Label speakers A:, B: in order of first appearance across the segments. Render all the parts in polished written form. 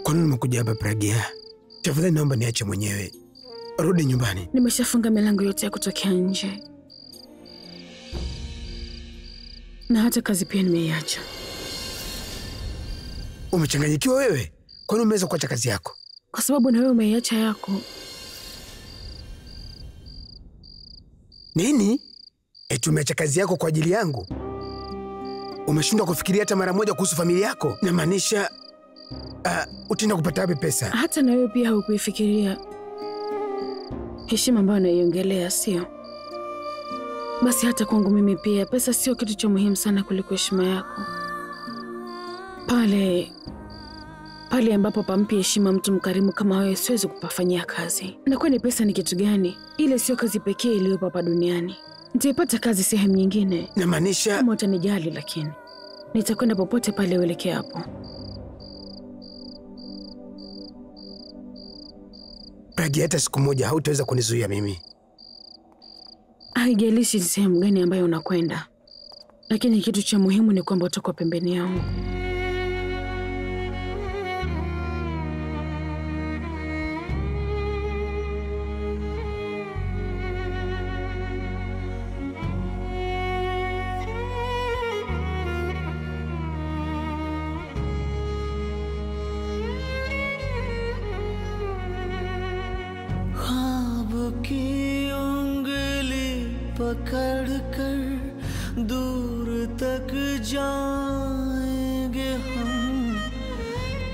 A: Kwa nini umekuja hapa Pragya? Tafadhali naomba niache mwenyewe. Rudi nyumbani.
B: Nimeshafunga milango yote ya kutokea nje. Na hata kazi pia nimeiacha.
A: Umechanganyikiwa wewe? Kwa nini umeweza kuacha kazi yako?
B: Kwa sababu na wewe umeiacha yako.
A: Nini? Eti umeacha kazi yako kwa ajili yangu? Umeshindwa kufikiria hata mara moja kuhusu familia yako? Namaanisha utaenda kupata wapi pesa?
B: Hata na wewe pia haukuifikiria heshima ambayo naiongelea, sio? Basi hata kwangu mimi pia pesa sio kitu cha muhimu sana kuliko heshima yako. Pale ambapo pampi heshima mtu mkarimu kama wewe, siwezi kupafanyia kazi. Na kwani pesa ni kitu gani? Ile sio kazi pekee iliyopo hapa duniani. Nitaipata kazi sehemu nyingine.
A: Namaanisha
B: kama utanijali, lakini nitakwenda popote pale uelekea hapo.
A: Pragya, hata siku moja hautaweza kunizuia mimi.
B: Haijalishi sehemu gani ambayo unakwenda, lakini kitu cha muhimu ni kwamba utakuwa pembeni yangu.
C: पकड़ कर दूर तक जाएंगे हम,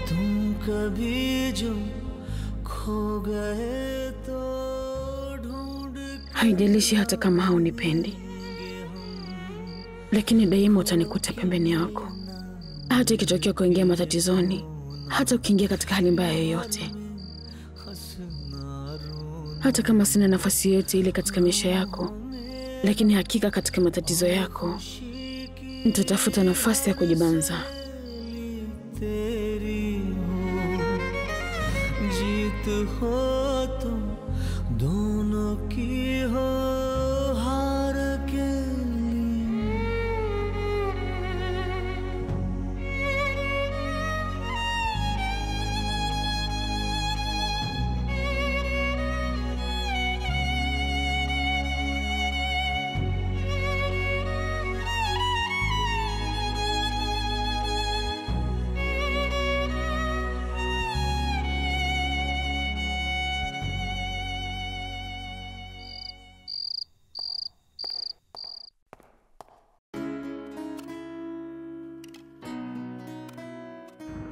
C: तुम कभी जो खो गए तो ढूंढ।
B: Haijalishi hata kama haunipendi, lakini daima utanikuta pembeni yako. Hata ikitokea kuingia matatizoni, hata ukiingia katika hali mbaya yoyote, hata kama sina nafasi yote ile katika maisha yako, lakini hakika katika matatizo yako nitatafuta nafasi ya kujibanza.
C: जीत हो तुम दोनों की हो हार के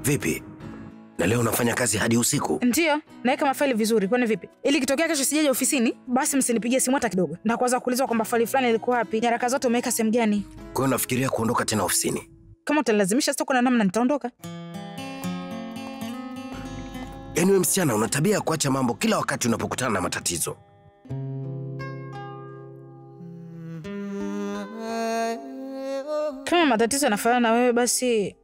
D: Vipi? Na leo unafanya kazi hadi usiku?
E: Ndio, naweka mafaili vizuri. Kwani vipi? Ili kitokea kesho sijaje ofisini, basi msinipigie simu hata kidogo. Na kwanza kuulizwa kwamba faili fulani ilikuwa wapi, nyaraka zote umeweka sehemu gani.
D: Kwa hiyo nafikiria kuondoka tena ofisini?
E: Kama utalazimisha sitakuwa na namna, nitaondoka.
D: Yaani wewe msichana una tabia ya kuacha mambo kila wakati unapokutana na matatizo.
E: Kama matatizo yanafanana na wewe, basi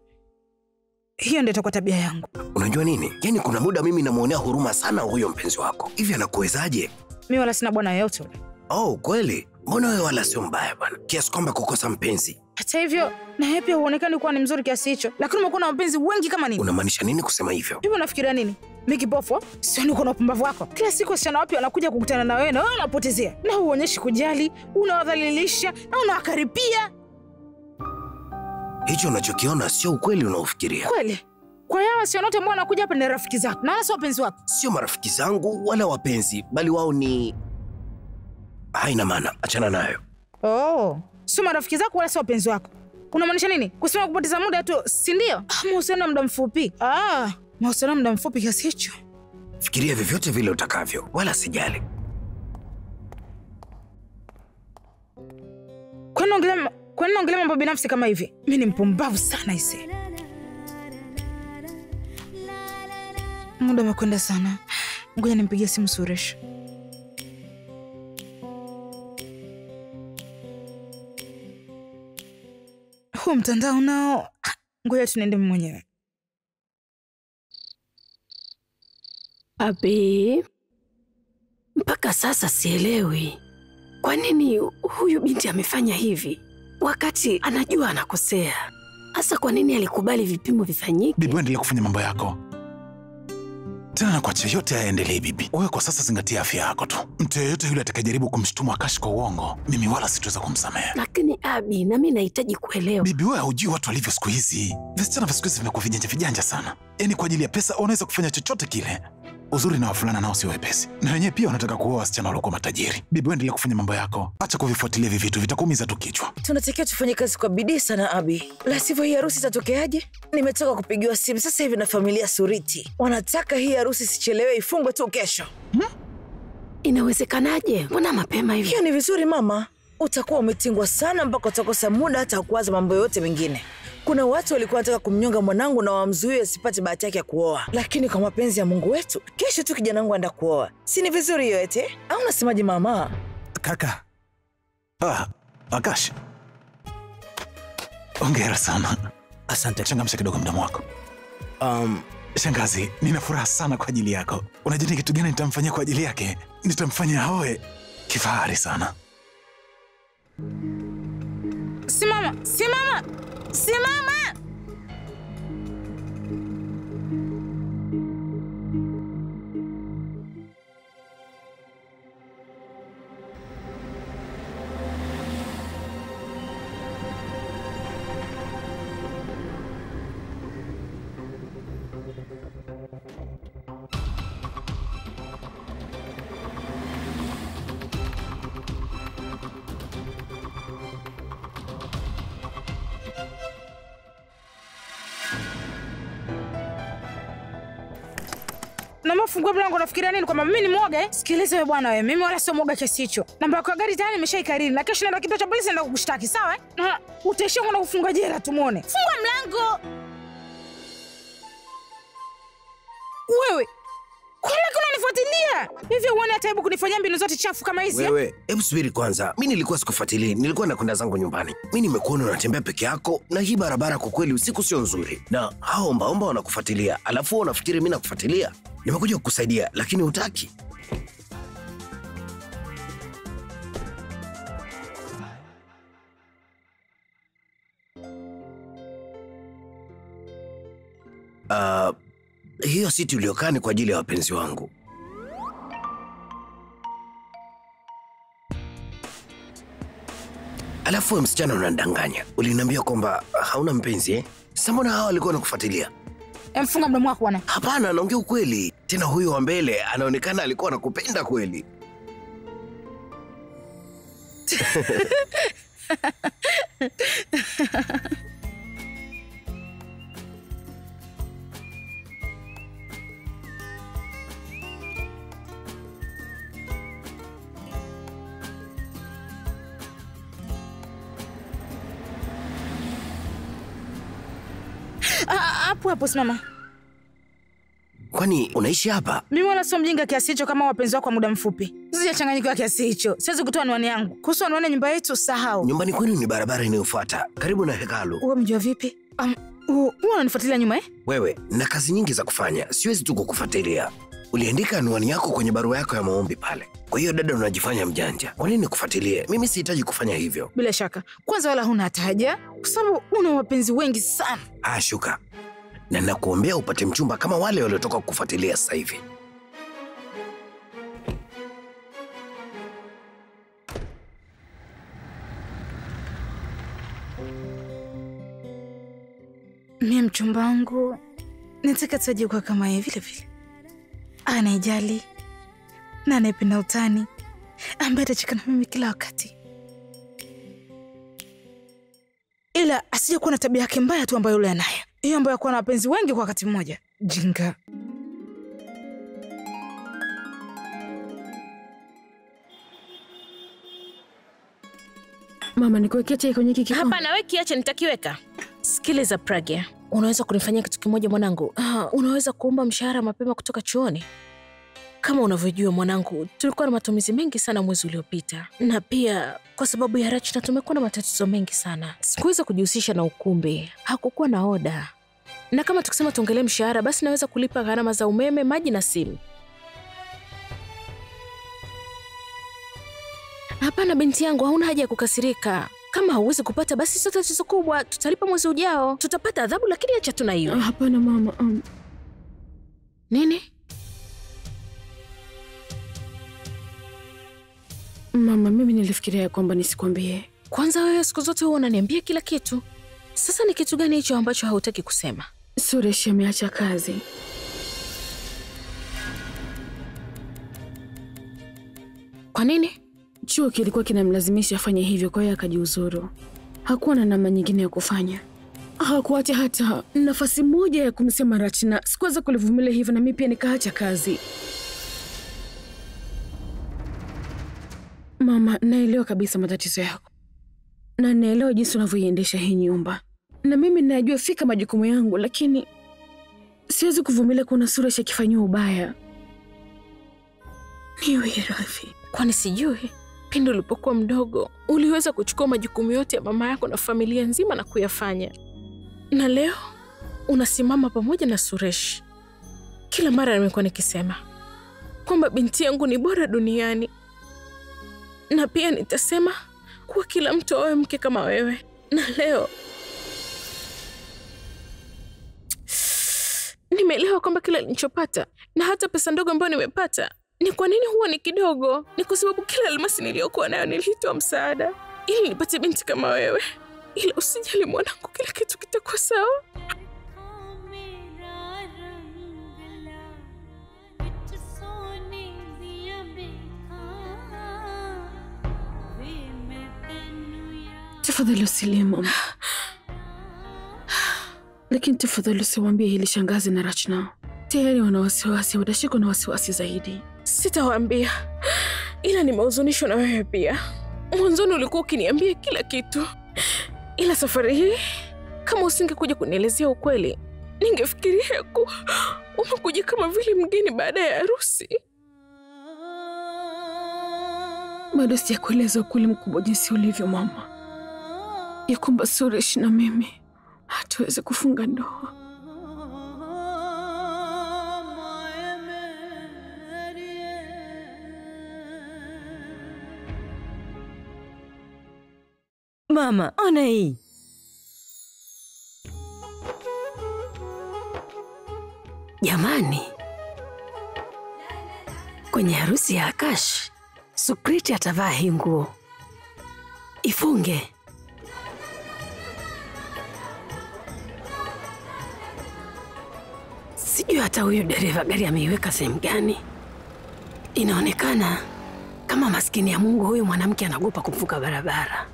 E: hiyo ndio itakuwa tabia yangu.
D: Unajua nini? Yaani kuna muda mimi namuonea huruma sana huyo mpenzi wako. Hivi anakuwezaje?
E: Mimi wala sina bwana yoyote ule.
D: Oh, kweli? Mbona wewe wala sio mbaya bwana, kiasi kwamba kukosa mpenzi?
E: Hata hivyo, na yeye pia huonekani kuwa ni mzuri kiasi hicho. Lakini umekuwa na wapenzi wengi kama nini?
D: Unamaanisha nini kusema hivyo?
E: Hivi unafikiria nini? Mimi kipofu? Sio, niko na upumbavu wako. Kila siku wasichana wapya wanakuja kukutana na wewe na wewe unapotezea. Na huonyeshi kujali, unawadhalilisha na unawakaripia.
D: Hicho unachokiona sio ukweli unaofikiria.
E: Kweli? Kwa hiyo wasichana wote ambao wanakuja hapa ni rafiki zako na wala sio wapenzi wako?
D: Sio marafiki zangu wala wapenzi, bali wao ni... Haina maana, achana nayo.
E: Oh, sio marafiki zako wala sio wapenzi wako. Unamaanisha nini? Kusema kupoteza muda tu, si ndio? Mahusiano muda mfupi. Mahusiano muda mfupi kiasi hicho.
D: Fikiria vyovyote vile utakavyo, wala sijali.
E: Kwani naongelea mambo binafsi kama hivi? Mimi ni mpumbavu sana ise. Muda umekwenda sana. Ngoja nimpigie simu Suresh. Huu mtandao nao, ngoja tunaende mwenyewe.
B: Abi, mpaka sasa sielewi kwa nini huyu binti amefanya hivi wakati anajua anakosea. Hasa kwa nini alikubali vipimo vifanyike?
F: Bibi, endelea kufanya mambo yako. Tena nakuachia yote yaendelee bibi. Wewe kwa sasa zingatia afya yako tu. Mtu yeyote yule atakayejaribu kumshtuma Akash kwa uongo, mimi wala sitaweza kumsamehe.
G: Lakini Abi, na mimi nahitaji kuelewa.
F: Bibi, wewe hujui watu walivyo siku hizi. Visichana vya siku hizi vimekuwa vijanja sana. Yaani kwa ajili ya pesa unaweza kufanya chochote kile. Uzuri na wafulana nao sio wepesi. Na wenyewe pia wanataka kuoa wasichana waliokuwa matajiri. Bibi, endelea kufanya mambo yako. Acha kuvifuatilia hivi vitu, vitakuumiza tu kichwa.
H: Tunatakiwa tufanye kazi kwa bidii sana Abi. La sivyo hii harusi itatokeaje? Nimetoka kupigiwa simu sasa hivi na familia Suriti. Wanataka hii harusi sichelewe, ifungwe tu kesho.
G: Inawezekanaje? Mbona mapema hivi?
H: Hiyo ni vizuri mama. Utakuwa umetingwa sana mpaka utakosa muda hata kuwaza mambo yote mengine. Kuna watu walikuwa wanataka kumnyonga mwanangu na wamzuie asipate bahati yake ya kuoa. Lakini kwa mapenzi ya Mungu wetu, kesho tu kijana wangu anaenda kuoa. Si ni vizuri hiyo ete? Au unasemaje mama?
F: Kaka. Akash. Hongera sana.
D: Asante.
F: Changamsha kidogo mdomo wako. Shangazi, nina furaha sana kwa ajili yako. Unajua ni kitu gani nitamfanyia kwa ajili yake? Nitamfanyia aoe kifahari sana.
E: Simama! Simama! Simama! Naomba fungue mlango, unafikiria nini kwamba mimi ni mwoga? Sikiliza wewe bwana wewe, mimi wala sio mwoga kiasi hicho. Namba yako ya gari tayari nimeshaikariri na kesho naenda kituo cha polisi naenda kukushtaki, sawa? Na utaishia kwenda kufunga jela tumuone. Fungua mlango. Wewe, kwa nini unanifuatilia? Hivi uone hata hebu kunifanyia mbinu zote chafu kama hizi?
D: Wewe, hebu subiri kwanza. Mimi nilikuwa sikufuatilii, nilikuwa nakwenda zangu nyumbani. Mimi nimekuona unatembea peke yako na hii barabara kwa kweli usiku sio nzuri. Na hao ombaomba wanakufuatilia. Alafu unafikiri mimi nakufuatilia? Nimekuja kukusaidia lakini hutaki. Hiyo siti uliokaa ni kwa ajili ya wapenzi wangu. Alafu msichana unanidanganya. Uliniambia kwamba hauna mpenzi eh? Sasa mbona hao walikuwa wanakufuatilia?
E: Mfunga mdomo wako bwana.
D: Hapana, naongea ukweli. Tena huyo wa mbele anaonekana alikuwa anakupenda kweli.
E: Hapo simama.
D: Kwani unaishi hapa?
E: Mimi wala sio mjinga kiasi hicho kama wapenzi wako kwa muda mfupi. Sijachanganyikiwa kiasi hicho. Siwezi kutoa anwani yangu. Kuhusu anwani ya nyumba yetu sahau.
D: Nyumbani kwenu ni barabara inayofuata, karibu na hekalu.
E: Wewe mjua vipi? Wewe unanifuatilia nyuma eh?
D: Wewe, na kazi nyingi za kufanya. Siwezi tu kukufuatilia. Uliandika anwani yako kwenye barua yako ya maombi pale. Kwa hiyo dada unajifanya mjanja. Kwa nini nikufuatilie? Mimi sihitaji kufanya hivyo.
E: Bila shaka. Kwanza wala huna haja kwa sababu una wapenzi wengi sana.
D: Shuka. Na nakuombea upate mchumba kama wale waliotoka kukufuatilia sasa hivi.
E: Mimi mchumba wangu nataka taje kwa kama yeye vile vile. Anajali na anapenda utani, ambaye atacheka na mimi kila wakati. Ila asije kuwa na tabia yake mbaya tu ambayo yule anayo. Hiyo ambayo kuwa na wapenzi wengi kwa wakati mmoja. Jinga.
B: Mama, nikuwekea chai kwenye hiki kikombe?
G: Hapana, wewe kiache, nitakiweka. Sikiliza Pragya, unaweza kunifanyia kitu kimoja mwanangu? Unaweza kuomba mshahara mapema kutoka chuoni? Kama unavyojua mwanangu, tulikuwa na matumizi mengi sana mwezi uliopita. Na pia kwa sababu ya Rachna tumekuwa na matatizo mengi sana. Sikuweza kujihusisha na ukumbi. Hakukuwa na oda. Na kama tukisema tuongelee mshahara, basi naweza kulipa gharama za umeme, maji na simu. Hapana binti yangu, hauna haja ya kukasirika. Kama hauwezi kupata basi sio tatizo kubwa, tutalipa mwezi ujao. Tutapata adhabu lakini acha tuna hiyo.
B: Hapana mama.
G: Nini?
B: Mama, mimi nilifikiria kwamba nisikwambie.
G: Kwanza wewe siku zote huwa unaniambia kila kitu. Sasa ni kitu gani hicho ambacho hautaki kusema?
B: Suresh ameacha kazi.
G: Kwa nini?
B: Chuo kilikuwa kinamlazimisha afanye hivyo, kwa hiyo akajiuzuru. Hakuwa na namna nyingine ya kufanya. Hakuacha hata nafasi moja ya kumsema Rachna. Sikuweza kulivumilia hivyo na mimi pia nikaacha kazi. Mama, naelewa kabisa matatizo yako. Na naelewa jinsi unavyoiendesha hii nyumba. Na mimi najua fika majukumu yangu, lakini siwezi kuvumilia kuona Suresh akifanywa ubaya. Niwe radhi.
G: Kwani sijui? Pindi ulipokuwa mdogo, uliweza kuchukua majukumu yote ya mama yako na familia nzima na kuyafanya. Na leo unasimama pamoja na Suresh. Kila mara nimekuwa nikisema kwamba binti yangu ni bora duniani. Na pia nitasema kuwa kila mtu awe mke kama wewe. Na leo nimeelewa kwamba kila nilichopata na hata pesa ndogo ambayo nimepata, ni kwa nini huwa ni kidogo? Ni kwa sababu kila almasi niliyokuwa nayo nilitoa msaada ili nipate binti kama wewe. Ila usijali mwanangu, kila kitu kitakuwa sawa.
B: Tafadhali usilie mama. Lakini tafadhali usiwaambie hili shangazi na Rachna. Tayari wana wasiwasi, watashikwa na wasiwasi zaidi.
G: Sitawaambia, ila nimehuzunishwa na wewe pia. Mwanzoni ulikuwa ukiniambia kila kitu, ila safari hii kama usingekuja kunielezea ukweli, ningefikiria kuwa umekuja kama vile mgeni baada ya harusi.
B: Bado sijakueleza ukweli mkubwa jinsi ulivyo mama, ya kwamba Suresh na mimi hatuwezi kufunga ndoa.
I: Mama, ona hii. Jamani, kwenye harusi ya Akash, Sukriti atavaa hii nguo. Ifunge. Sijui hata huyu dereva gari ameiweka sehemu gani. Inaonekana kama maskini ya Mungu huyu mwanamke anagopa kuvuka barabara.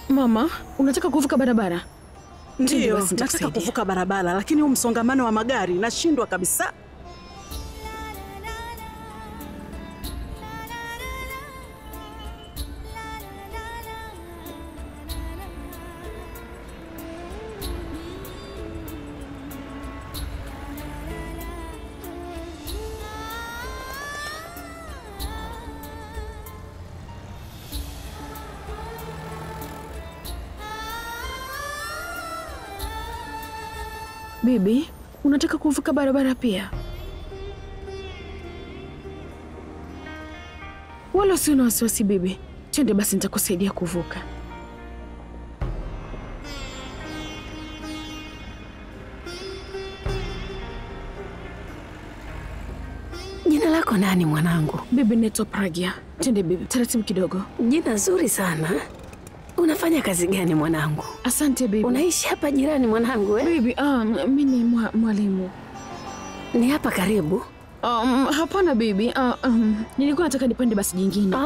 B: Mama, unataka kuvuka barabara?
J: Ndiyo, nataka kuvuka barabara, lakini huu msongamano wa magari nashindwa kabisa.
B: Bibi, unataka kuvuka barabara pia? Wala usiwe na wasiwasi bibi. Twende basi, nitakusaidia kuvuka.
I: Jina lako nani mwanangu?
B: Bibi, naitwa Pragya. Twende bibi, taratibu kidogo.
I: Jina zuri sana. Unafanya kazi gani mwanangu?
B: Asante bibi.
I: Unaishi hapa jirani mwanangu eh?
B: Bibi, mimi ni mwalimu.
I: Ni hapa karibu?
B: Hapana bibi. Nilikuwa nataka nipande basi jingine.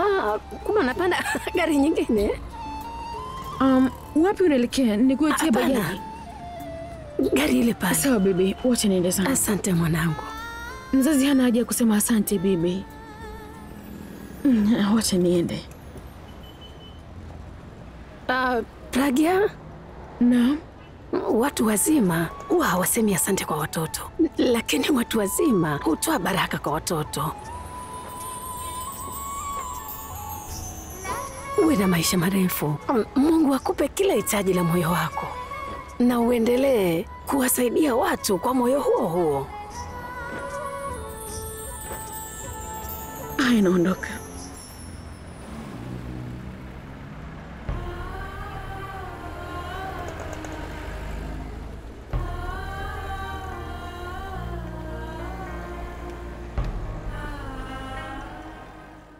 I: Kumbe unapanda gari nyingine?
B: Wapi unaelekea? Nikuitie bajaji?
I: Gari ile pale.
B: Sawa bibi, wacha niende sana.
I: Asante mwanangu.
B: Mzazi hana haja ya kusema asante bibi. Wacha niende.
I: Pragya?
B: Naam.
I: Watu wazima huwa hawasemi asante kwa watoto, lakini watu wazima hutoa baraka kwa watoto. Uwe na maisha marefu. Mungu akupe kila hitaji la moyo wako, na uendelee kuwasaidia watu kwa moyo huo huo.
B: Haya, naondoka.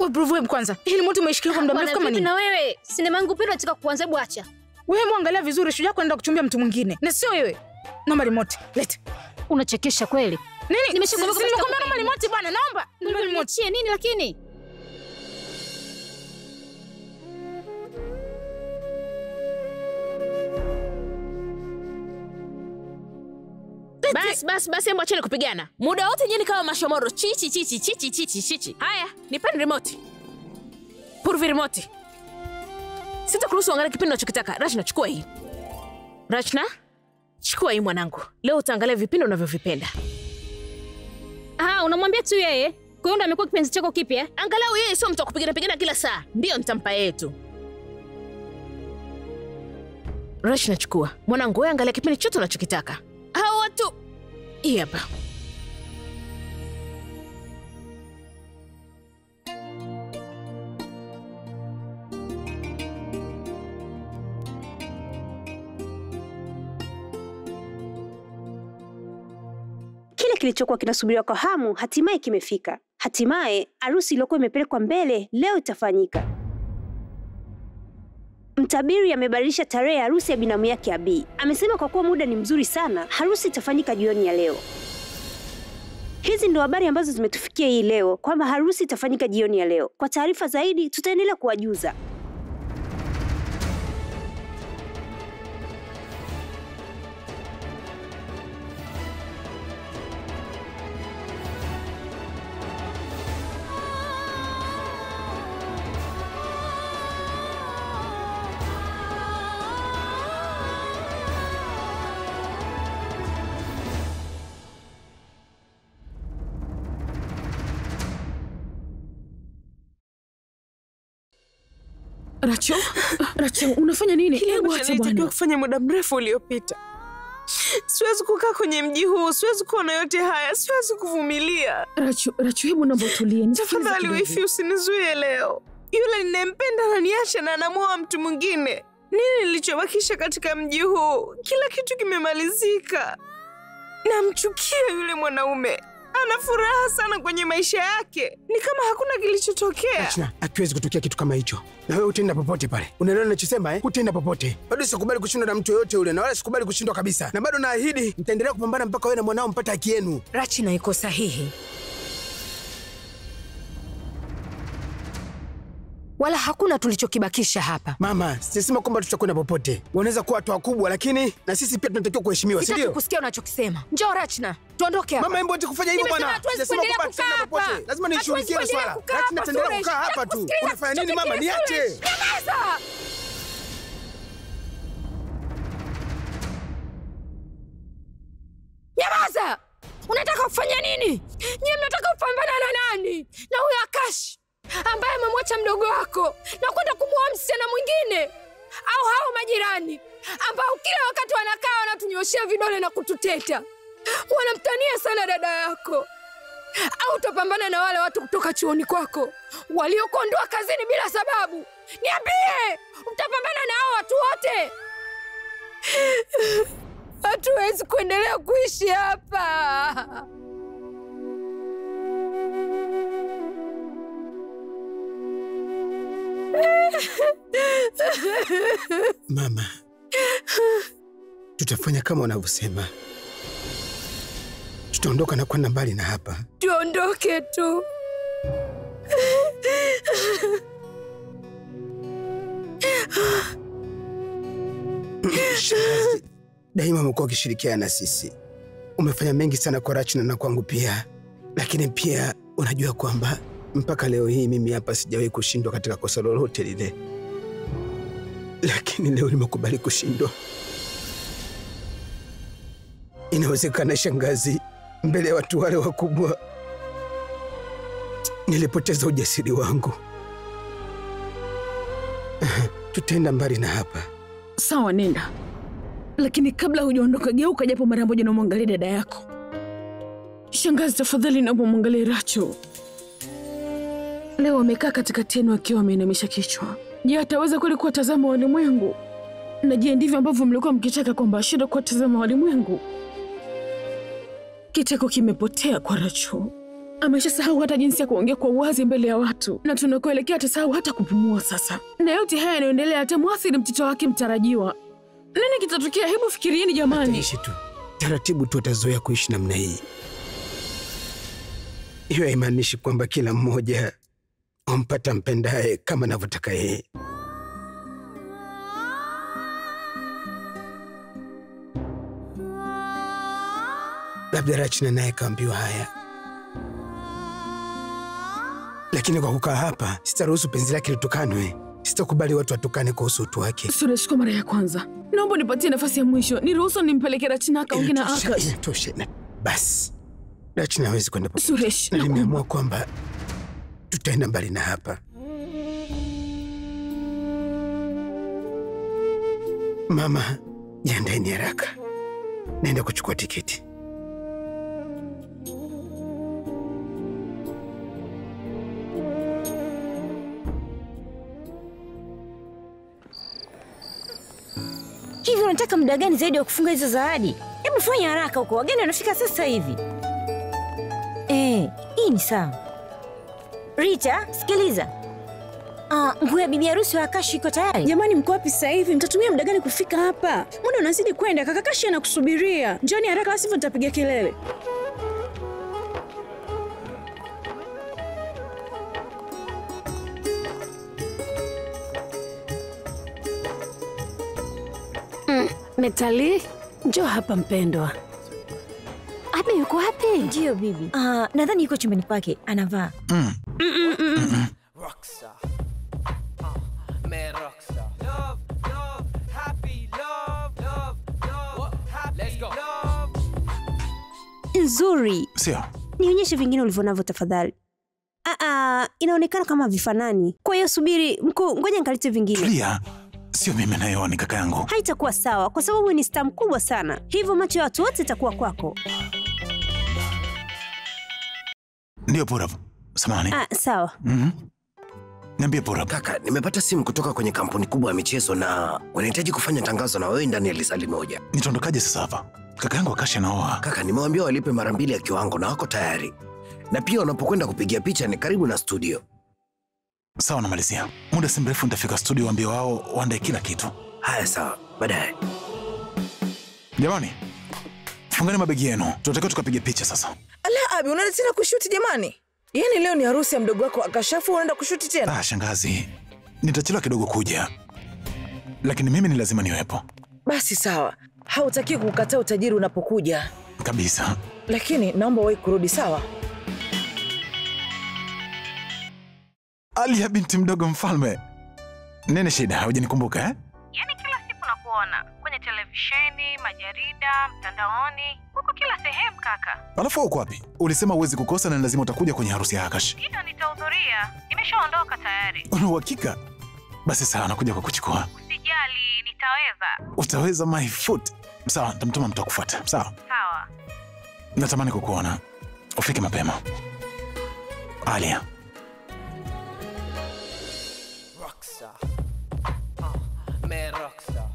E: Wewe prove kwanza. Hili moto umeishikilia kwa muda mrefu kama nini?
K: Na wewe, sinema yangu pia nataka kuanza, hebu acha.
E: Wewe muangalia vizuri, shujaa kwenda kuchumbia mtu mwingine. Na sio wewe. Naomba remote. Leta.
K: Unachekesha kweli.
E: Nini?
K: Nimeshakwambia
E: naomba remote bwana, naomba. Naomba remote.
K: Nini lakini?
G: Basi hebu acheni kupigana. Muda wote nyinyi kama mashomoro. Chichi. Haya, nipeni remote. Purvi remote. Sitakuruhusu angalia kipindi unachokitaka. Rachna, chukua hii. Rachna, chukua hii mwanangu. Leo utaangalia vipindi unavyovipenda.
K: Unamwambia tu yeye. Kwa hiyo ndo amekuwa kipenzi chako kipya?
G: Angalau yeye sio mtu kupigana kila saa. Ndio nitampa yetu. Rachna, chukua. Mwanangu, wewe angalia kipindi chote unachokitaka. Hao watu. Hii hapa.
L: Kile kilichokuwa kinasubiriwa kwa hamu hatimaye kimefika. Hatimaye harusi iliyokuwa imepelekwa mbele leo itafanyika. Mtabiri amebadilisha tarehe ya harusi ya binamu yake Abi. Amesema kwa kuwa muda ni mzuri sana, harusi itafanyika jioni ya leo. Hizi ndio habari ambazo zimetufikia hii leo, kwamba harusi itafanyika jioni ya leo. Kwa taarifa zaidi tutaendelea kuwajuza.
B: Racho, unafanya nini?
M: Hebu acha bwana. Kufanya muda mrefu uliopita. Siwezi kukaa kwenye mji huu, siwezi kuona yote haya, siwezi kuvumilia.
B: Racho, hebu naomba utulie.
M: Tafadhali wifi, usinizuie leo. Yule ninayempenda ananiacha na anamuoa mtu mwingine. Nini nilichobakisha katika mji huu? Kila kitu kimemalizika. Namchukia yule mwanaume. Ana furaha sana kwenye maisha yake. Ni kama hakuna kilichotokea.
A: Rachna, hakiwezi kutokea kitu kama hicho. Na wewe utaenda popote pale. Unaelewa ninachosema eh? Utaenda popote. Bado sikubali kushindwa na mtu yoyote yule, na wala sikubali kushindwa kabisa. Na bado naahidi nitaendelea kupambana mpaka wewe na mwanao mpate haki yenu.
E: Rachna iko sahihi. Wala hakuna tulichokibakisha hapa.
A: Mama, sisema kwamba tutakwenda popote. Wanaweza kuwa watu wakubwa, lakini na sisi pia tunatakiwa kuheshimiwa, si ndio?
E: Sitaki kusikia unachokisema. Njoo Rachna, tuondoke hapa.
A: Mama, hebu acha kufanya hivyo bwana. Sisema kwamba tutaenda popote. Lazima nishughulikie hilo swala. Rachna, tutaendelea kukaa hapa tu. Unafanya nini mama? Niache.
E: Nyamaza! Nyamaza! Unataka kufanya nini? Nyie mnataka kupambana na nani? Na huyo Akash ambaye amemwacha mdogo wako na kwenda kumuoa msichana mwingine, au hao majirani ambao kila wakati wanakaa wanatunyoshea vidole na kututeta, wanamtania sana dada yako? Au utapambana na wale watu kutoka chuoni kwako waliokuondoa kazini bila sababu? Niambie, utapambana na hao watu wote? Hatuwezi kuendelea kuishi hapa.
A: Mama, tutafanya kama unavyosema. Tutaondoka na kwenda mbali na hapa.
E: Tuondoke tu.
A: Shangazi, daima umekuwa ukishirikiana na sisi. Umefanya mengi sana kwa Rachna na kwangu pia. Lakini pia unajua kwamba mpaka leo hii mimi hapa sijawahi kushindwa katika kosa lolote lile. Lakini leo nimekubali kushindwa. Inawezekana shangazi, mbele ya watu wale wakubwa nilipoteza ujasiri wangu. Tutaenda mbali na hapa.
B: Sawa, nenda. Lakini kabla hujaondoka, geuka japo mara moja na muangalie dada yako. Shangazi, tafadhali naomba muangalie Racho. Leo amekaa katikati yenu akiwa ameinamisha kichwa. Je, ataweza kweli kuwatazama walimwengu? Na je, ndivyo ambavyo mlikuwa mkitaka kwamba ashinde kuwatazama walimwengu? Kiteko kimepotea kwa Racho. Ameshasahau hata jinsi ya kuongea kwa uwazi mbele ya watu, na tunakoelekea atasahau hata kupumua sasa. Na yote haya yanaendelea atamwathiri mtoto wake mtarajiwa. Nini kitatokea? Hebu fikirieni jamani.
A: Ataishi tu. Taratibu tu atazoea kuishi namna hii. Hiyo haimaanishi kwamba kila mmoja umpata mpendaye kama anavyotaka yeye. Labda Rachna naye kaambiwa haya. Lakini kwa kukaa hapa, sitaruhusu penzi lake litukanwe. Sitakubali watu watukane kuhusu utu wake.
B: Suresh, kwa mara ya kwanza, naomba nipatie nafasi ya mwisho. Niruhusu nimpeleke Rachna akaongee na Akash.
A: Inatosha. Basi. Rachna hawezi kwenda popote.
B: Suresh,
A: na nimeamua kwamba tutaenda mbali na hapa. Mama, jiandaeni haraka. Naenda kuchukua tiketi.
N: Hivi unataka muda gani zaidi wa kufunga hizo zawadi? Hebu fanya haraka huko, wageni wanafika sasa hivi. Hii ni sawa. Rita, sikiliza. Nguo ya bibi harusi wa Akashi iko tayari.
O: Jamani, mko wapi sasa hivi? Mtatumia muda gani kufika hapa? Muda unazidi kwenda, kaka Akashi anakusubiria. Njoni haraka, sivyo nitapiga kelele.
I: Metali, njoo hapa mpendwa. Abi yuko wapi?
N: Ndio bibi. Nadhani yuko chumbani kwake, anavaa.
C: Rockstar. Man Rockstar. Love, love, happy love, love, love, happy. Let's go.
L: Nzuri.
F: Sio.
L: Nionyeshe vingine ulivyonavyo tafadhali. Inaonekana kama vifanani. Kwa hiyo subiri, mkuu, ngoja nikalete vingine.
F: Tulia. Sio mimi nayo, ni kaka yangu.
L: Haitakuwa sawa kwa sababu ni star mkubwa sana. Hivyo macho ya watu wote itakuwa kwako.
F: Ndio Purav. Samahani.
L: Sawa.
F: Niambie Purav.
D: Kaka, nimepata simu kutoka kwenye kampuni kubwa ya michezo na wanahitaji kufanya tangazo na wewe ndani ya lisali moja.
F: Nitaondokaje sasa hapa? Kaka yangu Akashi anaoa.
D: Kaka, nimewaambia walipe mara 2 ya kiwango na wako tayari. Na pia unapokwenda kupigia picha ni karibu na studio.
F: Sawa, namalizia. Muda si mrefu nitafika studio, waambie wao waandae kila kitu.
D: Haya sawa, baadaye.
F: Jamani, fungani mabegi yenu. Tunatakiwa tukapige picha sasa.
H: Ala, Abi, unaenda tena kushuti jamani? Yaani leo ni harusi ya mdogo wako Akashafu, unaenda kushuti tena?
F: Shangazi. Nitachelewa kidogo kuja. Lakini mimi ni lazima niwepo.
H: Basi sawa. Hautaki kukataa utajiri unapokuja.
F: Kabisa.
H: Lakini naomba wewe kurudi, sawa?
F: Alia binti mdogo mfalme. Nini shida? Hujanikumbuka eh?
G: Yaani kila siku nakuona kwenye televisheni, majarida, mtandaoni, huko kila sehemu kaka.
F: Alafu uko wapi? Ulisema huwezi kukosa na lazima utakuja kwenye harusi ya Akash.
G: Ndio, nitahudhuria. Nimeshaondoka tayari.
F: Una uhakika? Basi sawa, nakuja kukuchukua.
G: Usijali, nitaweza.
F: Utaweza my foot. Sawa, nitamtuma mtu akufuate. Sawa?
G: Sawa.
F: Natamani kukuona. Ufike mapema. Alia.
C: Rockstar. Man Rockstar.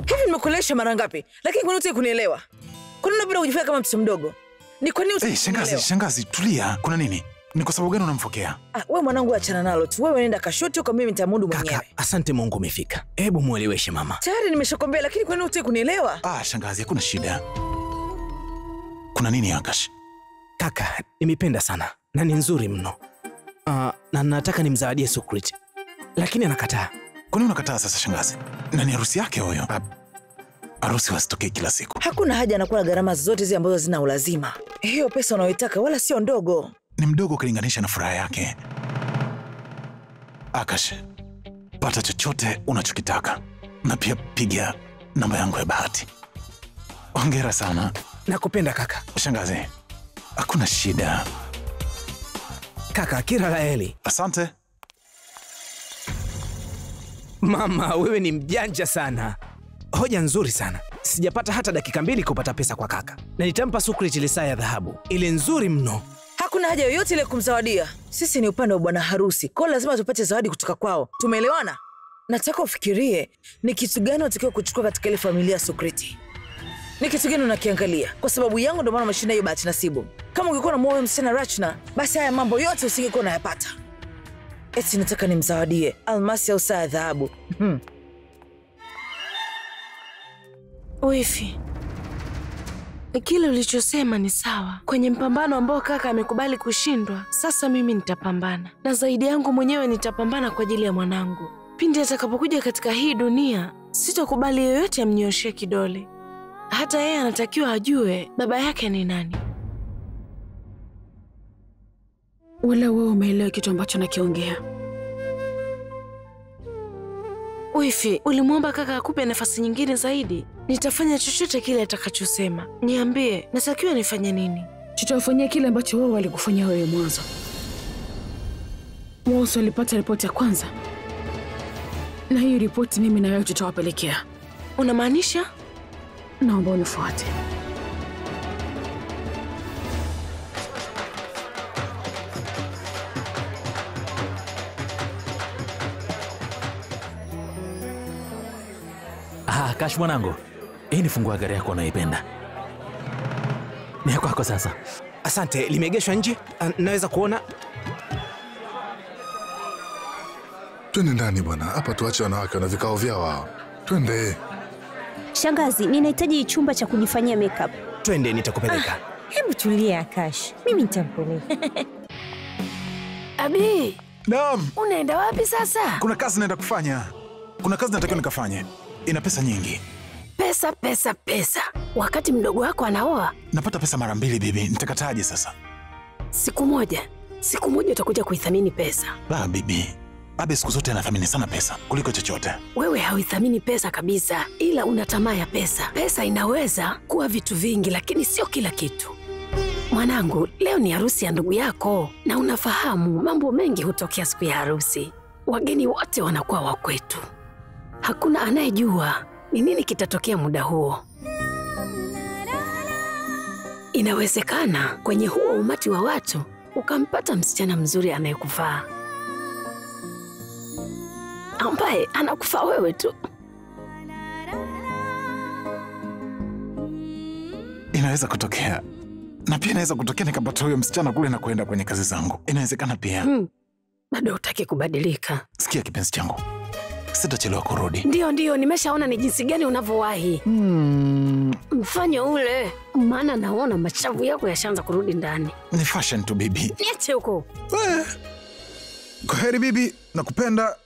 H: Hivi nimekulesha mara ngapi? Lakini kwa nini unataka kunielewa? Kwa nini unapenda kujifanya kama mtoto mdogo? Ni kwa nini
F: Shangazi, tulia. Kuna nini? Ni kwa sababu gani unamfokea?
H: Wewe mwanangu, achana nalo tu. Wewe nenda kashuti huko, mimi nitamudu mwenyewe.
A: Kaka, asante Mungu umefika. Hebu mueleweshe mama.
H: Tayari nimeshakwambia, lakini kwa nini unataka kunielewa?
F: Shangazi, hakuna shida. Kuna nini Akash?
A: Kaka, nimependa sana na ni nzuri mno. Na nataka nimzawadie Sukrit. Lakini anakataa.
F: Kwa nini unakataa sasa shangazi? Na ni harusi yake huyo. Harusi wasitokee kila siku.
H: Hakuna haja anakuwa na gharama zote zile ambazo zina ulazima. Hiyo pesa unayoitaka wala sio ndogo.
F: Ni mdogo ukilinganisha na furaha yake. Akash, pata chochote unachokitaka. Na pia piga namba yangu ya bahati. Hongera sana.
A: Nakupenda kaka.
F: Shangazi, hakuna shida.
A: Kaka, kila la heri.
F: Asante.
A: Mama, wewe ni mjanja sana. Hoja nzuri sana. Sijapata hata dakika 2 kupata pesa kwa kaka. Na nitampa Sukrit ile saa ya dhahabu. Ile nzuri mno.
H: Hakuna haja yoyote ile kumzawadia. Sisi ni upande wa bwana harusi. Kwa lazima tupate zawadi kutoka kwao. Tumeelewana? Nataka ufikirie ni kitu gani unatakiwa kuchukua katika ile familia ya Sukriti. Ni kitu gani unakiangalia? Kwa sababu yangu ndio maana umeshinda hiyo bahati nasibu. Kama ungekuwa na moyo msichana Rachna, basi haya mambo yote usingekuwa unayapata. Eti nataka nimzawadie almasi au saa ya dhahabu.
P: Wifi, kile ulichosema ni sawa. Kwenye mpambano ambao kaka amekubali kushindwa, sasa mimi nitapambana. Na zaidi yangu mwenyewe nitapambana kwa ajili ya mwanangu. Pindi atakapokuja katika hii dunia, sitakubali yoyote amnyoshie kidole. Hata yeye anatakiwa ajue baba yake ni nani.
B: Wala wewe umeelewa kitu ambacho nakiongea?
P: Wifi, ulimwomba kaka akupe nafasi nyingine zaidi. Nitafanya chochote kile atakachosema. Niambie, natakiwa nifanye nini?
B: Tutawafanyia kile ambacho wao walikufanyia wewe mwanzo. Wao walipata ripoti ya kwanza, na hiyo ripoti mimi na wewe tutawapelekea.
P: Unamaanisha?
B: Naomba unifuate.
Q: Kash mwanangu, hii ni funguo ya gari yako unaipenda. Ni ya kwako sasa.
A: Asante, limeegeshwa nje. Naweza kuona?
R: Twende ndani bwana, hapa tuache wanawake wana vikao vyao hao. Twende.
L: Shangazi, ninahitaji chumba cha kujifanyia makeup.
A: Twende, nitakupeleka.
N: Hebu tulia Akash, mimi nitampeleka.
I: Abi.
F: Naam.
I: Unaenda wapi sasa?
F: Kuna kazi naenda kufanya. Kuna kazi natakiwa nikafanye. Ina pesa nyingi.
I: Pesa. Wakati mdogo wako anaoa.
F: Napata pesa mara 2 bibi, nitakataje sasa?
I: Siku moja utakuja kuithamini pesa.
F: Bibi. Babe siku zote anathamini sana pesa kuliko chochote.
I: Wewe hauithamini pesa kabisa, ila una tamaa ya pesa. Pesa inaweza kuwa vitu vingi, lakini sio kila kitu. Mwanangu, leo ni harusi ya ndugu yako, na unafahamu mambo mengi hutokea siku ya harusi. Wageni wote wanakuwa wa kwetu. Hakuna anayejua ni nini kitatokea muda huo. Inawezekana kwenye huo umati wa watu ukampata msichana mzuri anayekufaa, ambaye anakufaa wewe tu.
F: Inaweza kutokea. Na pia inaweza kutokea nikapata huyo msichana kule na kuenda kwenye kazi zangu. Inawezekana pia.
I: Bado hutaki kubadilika.
F: Sikia kipenzi changu, sitachelewa kurudi.
I: Ndio, nimeshaona ni jinsi gani unavyowahi. Mfanye ule, maana naona machavu yako yashaanza kurudi ndani.
F: Ni fashion tu bibi.
I: Niache huko.
F: Kwaheri bibi, nakupenda.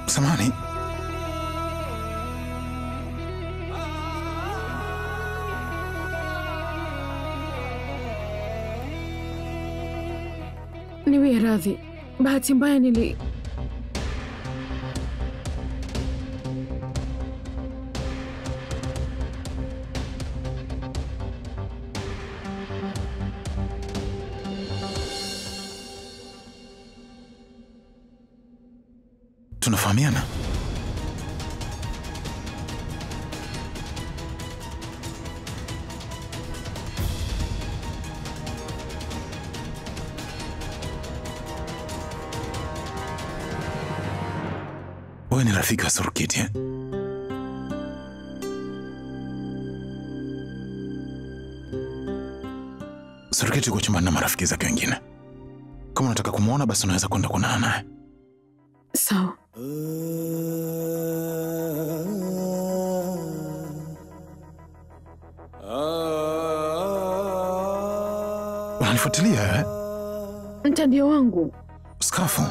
F: Samahani.
B: Niwie radhi. Bahati mbaya
F: Tunafahamiana? Wewe ni rafiki wa Surkiti eh? Surkiti yuko chumbani na marafiki zake wengine. Kama unataka kumuona basi unaweza kwenda kuonana naye.
B: Sawa.
F: Unanifuatilia eh?
B: Mtandio wangu.
F: Skafu.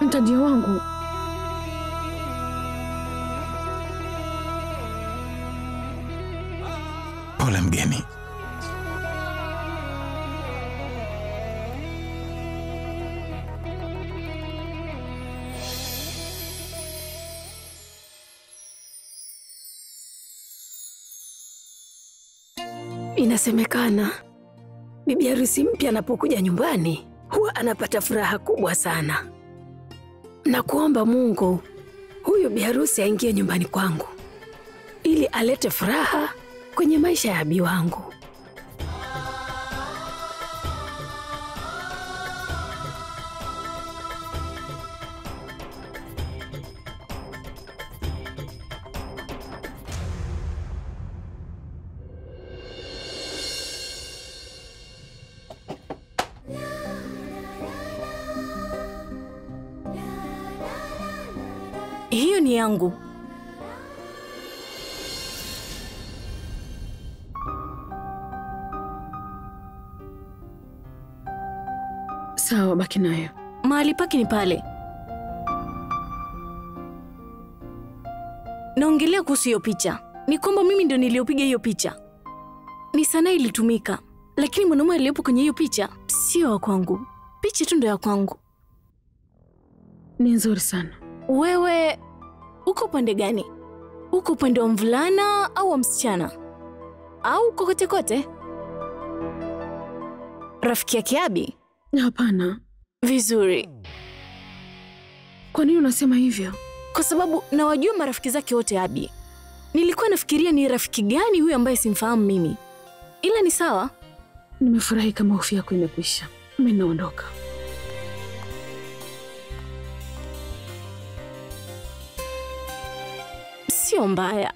B: Mtandio wangu.
F: Pole mgeni.
I: Inasemekana bibi harusi mpya anapokuja nyumbani huwa anapata furaha kubwa sana. Na kuomba Mungu huyu bibi harusi aingie nyumbani kwangu ili alete furaha kwenye maisha ya bibi wangu.
O: Hiyo ni yangu.
B: Sawa, baki nayo.
O: Mahali pake ni pale. Naongelea kuhusu hiyo picha. Ni kwamba mimi ndio niliopiga hiyo picha. Ni sanaa ilitumika, lakini mwanaume aliyepo kwenye hiyo picha sio wa kwangu. Picha tu ndio ya kwangu.
B: Ni nzuri sana.
O: Wewe uko upande gani? Uko upande wa mvulana au wa msichana? Au kokote kote? Rafiki yake Abi?
B: Hapana.
O: Vizuri.
B: Kwa nini unasema hivyo?
O: Kwa sababu nawajua marafiki zake wote Abi. Nilikuwa nafikiria ni rafiki gani huyu ambaye simfahamu mimi. Ila ni sawa.
B: Nimefurahi kama hofu yako imekwisha. Mimi naondoka.
O: Sio mbaya.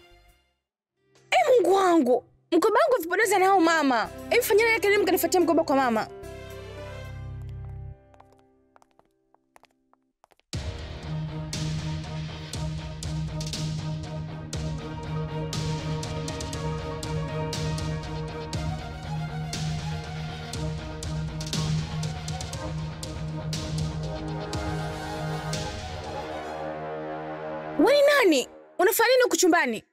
E: Mungu wangu. Mkoba wangu vipodoza nao mama. Fanyeni yake nini mkanifuatia mkoba kwa mama? Wewe ni nani? Unafanya nini huku chumbani?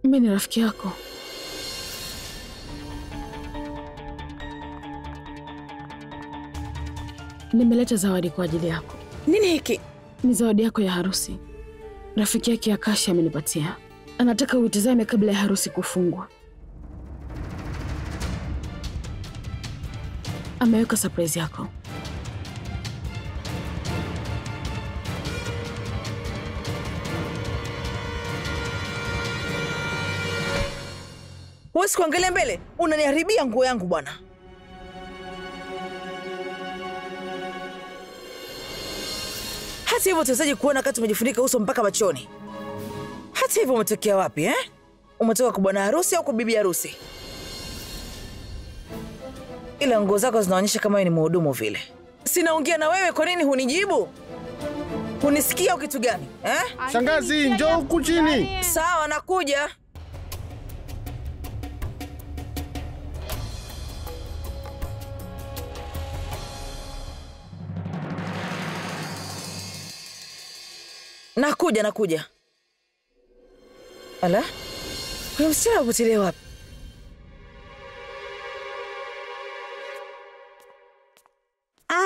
B: Mimi ni rafiki yako. Nimeleta zawadi kwa ajili yako.
E: Nini hiki?
B: Ni zawadi yako ya harusi. Rafiki yake Akashi amenipatia. Anataka uitazame kabla ya harusi kufungwa. Ameweka surprise yako.
H: Huwezi kuangalia mbele, unaniharibia nguo yangu bwana. Hata hivyo tuwezaje kuona kati umejifunika uso mpaka machoni? Hata hivyo umetokea wapi eh? Umetoka kwa bwana harusi au kwa bibi harusi? Ila nguo zako zinaonyesha kama wewe ni mhudumu vile. Sinaongea na wewe, kwa nini hunijibu? Hunisikia au kitu gani eh?
S: Shangazi, njoo huku chini.
H: Sawa, nakuja. Nakuja. Ala? Huyo msichana apotelea wapi?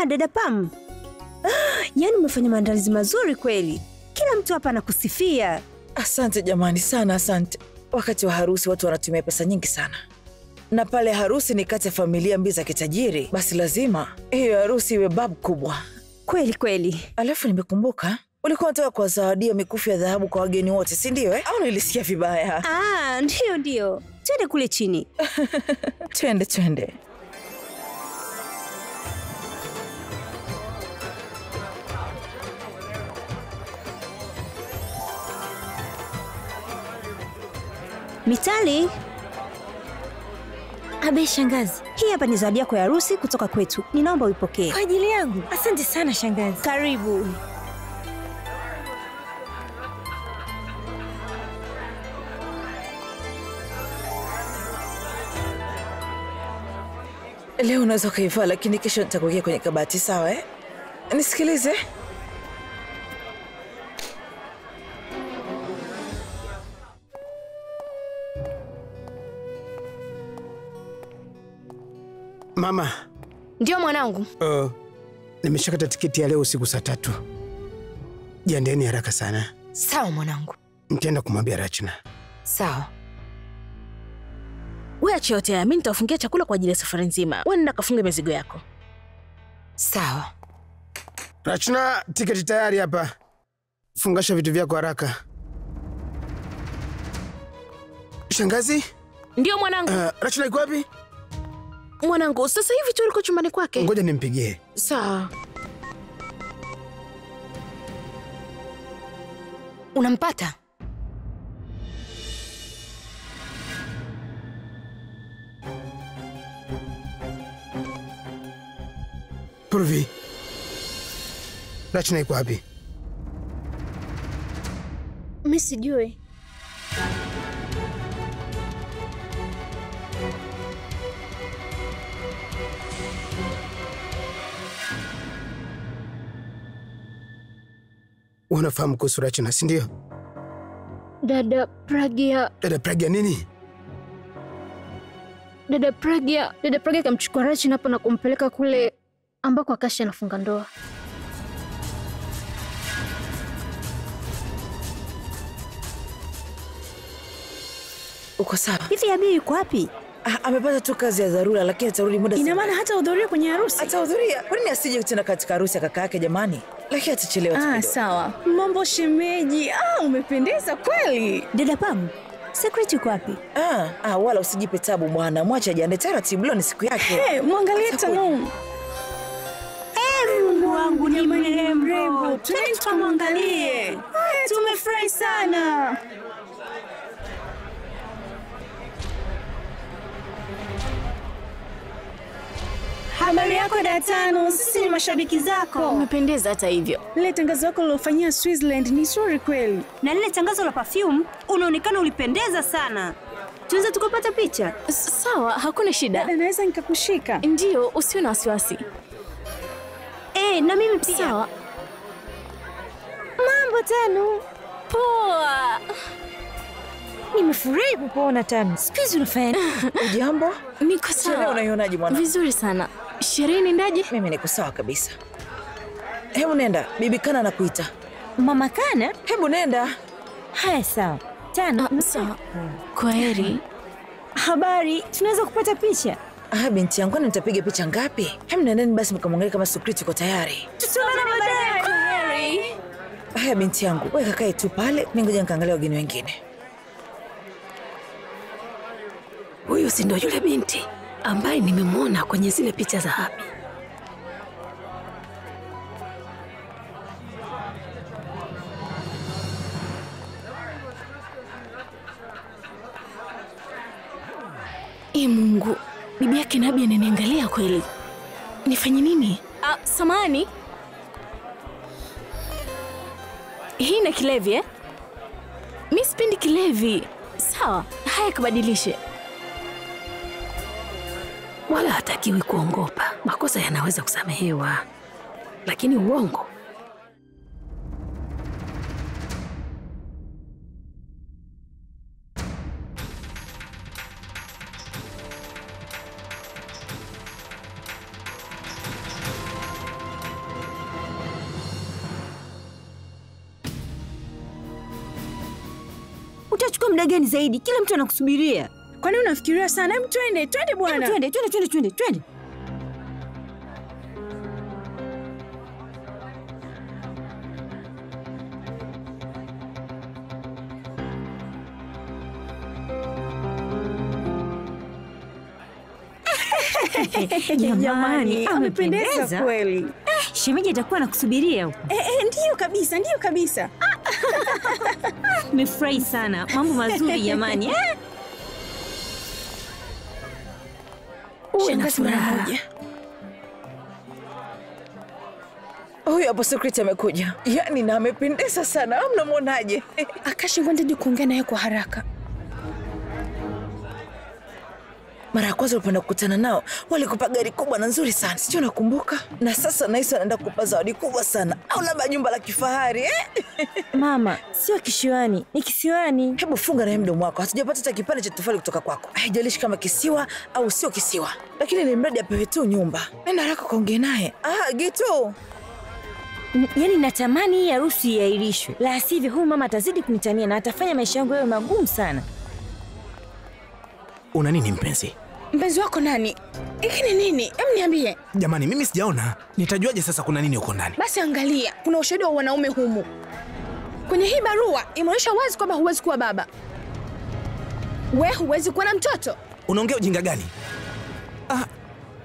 L: Dada Pam. Yaani umefanya maandalizi mazuri kweli. Kila mtu hapa anakusifia.
H: Asante jamani, sana asante. Wakati wa harusi watu wanatumia pesa nyingi sana. Na pale harusi ni kati ya familia mbili za kitajiri, basi lazima hiyo harusi iwe babu kubwa.
L: Kweli.
H: Alafu nimekumbuka, ulikuwa unataka kuwazawadia mikufu ya dhahabu kwa wageni wote, si ndio eh? Au nilisikia vibaya?
L: Ndio. Twende kule chini.
H: Twende.
L: Mitali.
N: Abe shangazi.
L: Hii hapa ni zawadi yako ya harusi kutoka kwetu. Ninaomba uipokee.
N: Kwa ajili yangu. Asante sana shangazi.
L: Karibu.
H: Leo unaweza kuivaa, lakini kesho nitakuwekea kwenye kabati, sawa eh? Nisikilize.
A: Mama.
E: Ndio mwanangu.
A: Nimeshakata tiketi ya leo usiku saa 3. Jiandaeni haraka sana.
E: Sawa mwanangu.
A: Nitaenda kumwambia Rachna.
E: Sawa.
G: Wewe acha yote haya, mimi nitafungia chakula kwa ajili ya safari nzima. Wewe nenda kafunge mizigo yako.
E: Sawa.
A: Rachna, tiketi tayari hapa. Fungasha vitu vyako haraka. Shangazi?
G: Ndio mwanangu.
A: Rachna yuko wapi?
G: Mwanangu, sasa hivi tu uliko chumbani kwake.
A: Ngoja nimpigie.
G: Sawa.
E: Unampata?
A: Purvi. Rachna yuko wapi?
O: Mimi sijui.
A: Unafahamu kuhusu Rachna, si ndio?
K: Dada Pragya.
A: Dada Pragya nini?
K: Dada Pragya kamchukua Rachna hapo na kumpeleka kule ambako Akashi anafunga ndoa.
H: Uko sawa?
N: Hivi Abi yuko wapi?
H: Amepata tu kazi ya dharura, lakini atarudi muda.
O: Ina maana hata hudhuria kwenye harusi?
H: Atahudhuria. Kwa nini asije tena katika harusi ya kaka yake jamani? Lakini atachelewa tu kidogo.
O: Sawa. Mambo shemeji. Umependeza kweli.
N: Dada Pam, secret yuko wapi?
H: Wala usijipe tabu bwana. Mwache ajiandae taratibu, leo ni siku yake.
O: Mwangalie Tanu.
N: Mungu wangu ni mrembo.
O: Twende tukamwangalie. Tumefurahi sana. Habari yako Datano, sisi ni mashabiki zako. Umependeza hata hivyo. Lile tangazo lako lilofanyia Switzerland ni zuri kweli.
L: Na lile tangazo la perfume unaonekana ulipendeza sana. Tunaweza tukapata picha?
O: Sawa, hakuna shida. Naweza nikakushika? Ndio, usiwe na wasiwasi.
L: Na mimi pia.
O: Sawa.
N: Mambo Tanu.
O: Poa.
N: Nimefurahi kukuona Tanu. Siku hizi unafanya nini?
H: Ujambo?
O: Niko sawa.
H: Sherehe unaionaje mwana?
O: Vizuri sana. Sherehe nendaje?
H: Mimi niko sawa kabisa. Hebu nenda, Bibi Kana anakuita.
N: Mama Kana?
H: Hebu nenda.
N: Haya sawa. Tanu.
O: Sawa. Kwaheri.
N: Habari, tunaweza kupata picha?
H: Binti yangu, kwani nitapiga picha ngapi? Hebu nendeni basi mkamwangalie kama Sukrit yuko tayari.
N: Tutaona baadaye.
O: Kwaheri.
H: Haya binti yangu, wewe kakae tu pale, mimi ngoja nikaangalia wageni wengine.
I: Huyu si ndio yule binti ambaye nimemwona kwenye zile picha za Happy?
O: Mungu, bibi yake Nabi ananiangalia kweli. Nifanye nini? Samani. Hii na kilevi eh? Mimi sipendi kilevi. Sawa, haya kubadilishe.
I: Wala hatakiwi kuongopa. Makosa yanaweza kusamehewa, lakini uongo
N: Utachukua muda gani zaidi? Kila mtu anakusubiria.
O: Kwani unafikiria sana? Hebu twende bwana.
N: Twende.
O: Jamani, amependeza kweli.
N: Shemeji atakuwa anakusubiria huko.
O: Ndiyo kabisa.
N: Nimefurahi sana. Mambo mazuri jamani.
I: uwe na furaha.
H: Huyu hapo Sukrit amekuja. Yaani na amependeza sana. Mnamwonaje?
O: Akashi wanted kuongea naye kwa haraka.
H: Mara ya kwanza ulipenda kukutana nao, walikupa gari kubwa na nzuri sana. Sio nakumbuka. Na sasa Naisa anaenda kukupa zawadi kubwa sana. Au labda jumba la kifahari,
N: Mama, sio kisiwani, ni kisiwani.
H: Hebu funga na mdomo wako. Hatujapata hata kipande cha tofali kutoka kwako. Haijalishi kama kisiwa au sio kisiwa. Lakini ni mradi apewe tu nyumba. Nenda haraka kaongee naye. Gitu.
N: Yaani natamani hii harusi iahirishwe. La sivyo huyu mama atazidi kunitania na atafanya maisha yangu yawe magumu sana.
Q: Una nini mpenzi?
O: Mpenzi wako nani? Hiki ni nini? Hebu niambie.
Q: Jamani, mimi sijaona. Nitajuaje sasa kuna nini huko ndani?
O: Basi angalia, kuna ushahidi wa wanaume humu. Kwenye hii barua imeonyesha wazi kwamba huwezi kuwa baba. Wewe huwezi kuwa na mtoto.
Q: Unaongea ujinga gani?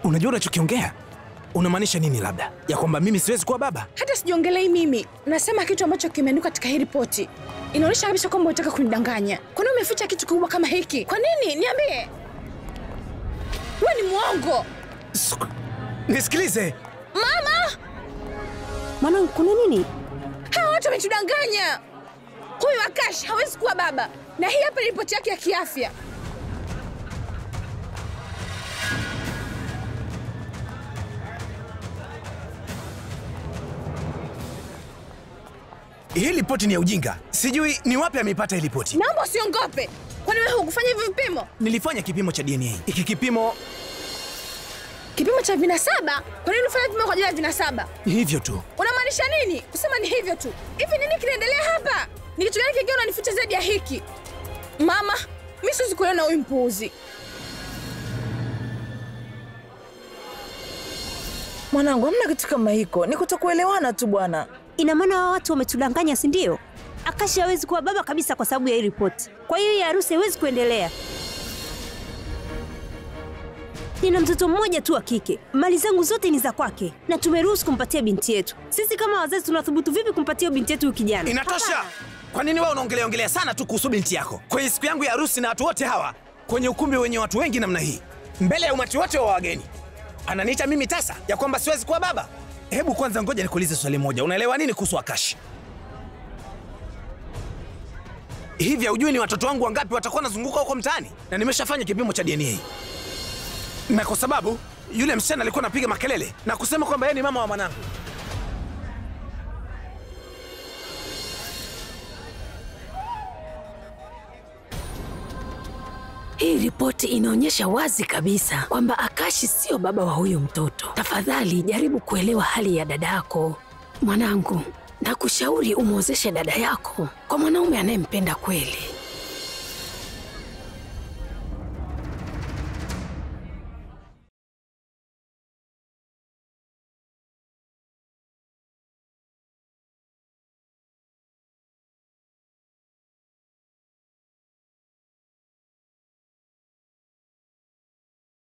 Q: Unajua unachokiongea? Unamaanisha nini labda? Ya kwamba mimi siwezi kuwa baba?
O: Hata sijiongelei mimi. Nasema kitu ambacho kimeandikwa katika hii ripoti. Inaonyesha kabisa kwamba unataka kunidanganya. Kwa nini umeficha kitu kikubwa kama hiki? Kwa nini? Niambie. Wewe ni mwongo.
Q: Nisikilize.
O: Mama!
N: Mama, kuna nini?
O: Hawa watu wametudanganya. Huyu Akash hawezi kuwa baba, na hii hapa ni ripoti yake ya kiafya.
T: Hii ripoti ni ya ujinga. Sijui ni wapi ameipata hii ripoti.
O: Naomba usiongope. Kwani wewe hukufanya hivyo vipimo?
T: Nilifanya kipimo cha DNA. Iki kipimo
O: cha vinasaba? Kwa nini unafanya vipimo kwa ajili ya vinasaba?
T: hivyo tu.
O: Unamaanisha nini? Kusema ni hivyo tu. Hivi nini kinaendelea hapa? Ni kitu gani kingine unanificha zaidi ya hiki? Mama, mimi siwezi kuelewa na huyu mpuuzi.
H: Mwanangu, hamna kitu kama hiko. Ni kutokuelewana tu bwana.
L: Ina maana hao watu wametudanganya, si ndio? Akashi hawezi kuwa baba kabisa kwa sababu ya hii ripoti. Kwa hiyo hii harusi haiwezi kuendelea. Nina mtoto mmoja tu wa kike. Mali zangu zote ni za kwake na tumeruhusu kumpatia binti yetu. Sisi kama wazazi tunathubutu vipi kumpatia binti yetu kijana?
T: Inatosha. Kwa nini wewe unaongelea sana tu kuhusu binti yako? Kwenye siku yangu ya harusi na watu wote hawa, kwenye ukumbi wenye watu wengi namna hii, mbele ya umati wote wa wageni, ananiita mimi tasa ya kwamba siwezi kuwa baba? Hebu kwanza ngoja nikuulize swali moja. Unaelewa nini kuhusu Akashi? Hivi hujui ni watoto wangu wangapi watakuwa nazunguka huko mtaani? Na nimeshafanya kipimo cha DNA. Na kwa sababu yule msichana alikuwa anapiga makelele na kusema kwamba yeye ni mama wa mwanangu.
I: Hii ripoti inaonyesha wazi kabisa kwamba Akashi sio baba wa huyu mtoto. Tafadhali jaribu kuelewa hali ya dada yako. Mwanangu, nakushauri umwozeshe dada yako kwa mwanaume anayempenda kweli.